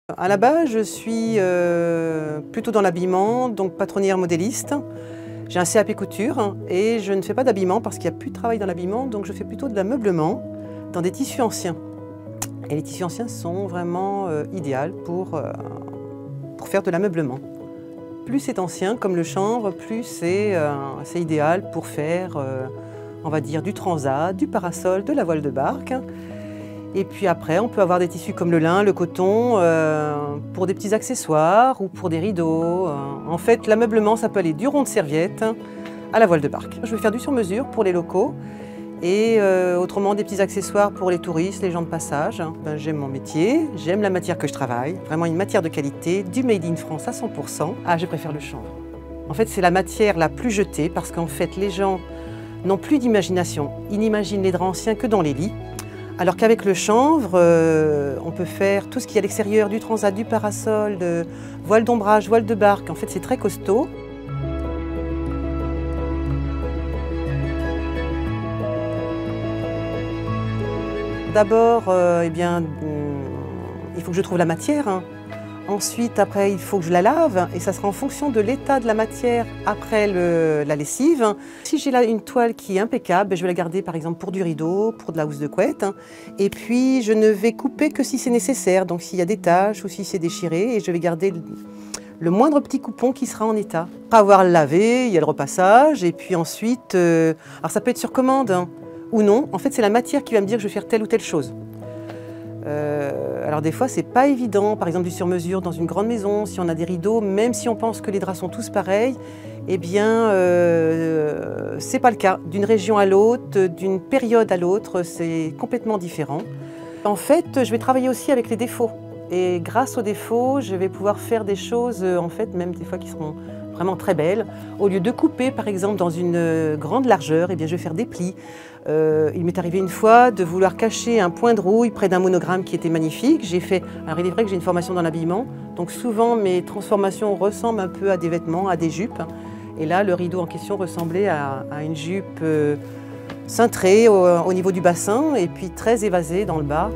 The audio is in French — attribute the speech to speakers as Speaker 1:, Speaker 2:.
Speaker 1: À la base, je suis plutôt dans l'habillement, donc patronnière modéliste. J'ai un CAP couture et je ne fais pas d'habillement parce qu'il n'y a plus de travail dans l'habillement, donc je fais plutôt de l'ameublement dans des tissus anciens. Et les tissus anciens sont vraiment idéaux pour faire de l'ameublement. Plus c'est ancien, comme le chanvre, plus c'est idéal pour faire, on va dire, du transat, du parasol, de la voile de barque. Et puis après, on peut avoir des tissus comme le lin, le coton, pour des petits accessoires ou pour des rideaux. En fait, l'ameublement, ça peut aller du rond de serviette à la voile de barque. Je vais faire du sur-mesure pour les locaux et autrement des petits accessoires pour les touristes, les gens de passage. Ben, j'aime mon métier, j'aime la matière que je travaille, vraiment une matière de qualité, du made in France à 100%. Ah, je préfère le chanvre. En fait, c'est la matière la plus jetée parce qu'en fait, les gens n'ont plus d'imagination. Ils n'imaginent les draps anciens que dans les lits. Alors qu'avec le chanvre, on peut faire tout ce qui est à l'extérieur, du transat, du parasol, de voile d'ombrage, voile de barque. En fait, c'est très costaud. D'abord, il faut que je trouve la matière. Ensuite, après, il faut que je la lave et ça sera en fonction de l'état de la matière après la lessive. Si j'ai là une toile qui est impeccable, je vais la garder par exemple pour du rideau, pour de la housse de couette. Et puis, je ne vais couper que si c'est nécessaire, donc s'il y a des taches ou si c'est déchiré, et je vais garder le moindre petit coupon qui sera en état. Après avoir lavé, il y a le repassage et puis ensuite, alors ça peut être sur commande ou non. En fait, c'est la matière qui va me dire que je vais faire telle ou telle chose. Alors des fois c'est pas évident, par exemple du sur-mesure dans une grande maison, si on a des rideaux, même si on pense que les draps sont tous pareils, eh bien c'est pas le cas. D'une région à l'autre, d'une période à l'autre, c'est complètement différent. En fait, je vais travailler aussi avec les défauts et grâce aux défauts, je vais pouvoir faire des choses en fait même des fois qui seront vraiment très belles. Au lieu de couper par exemple dans une grande largeur, eh bien, je vais faire des plis. Il m'est arrivé une fois de vouloir cacher un point de rouille près d'un monogramme qui était magnifique. Alors il est vrai que j'ai une formation dans l'habillement, donc souvent mes transformations ressemblent un peu à des vêtements, à des jupes. Et là, le rideau en question ressemblait à une jupe cintrée au niveau du bassin et puis très évasée dans le bas.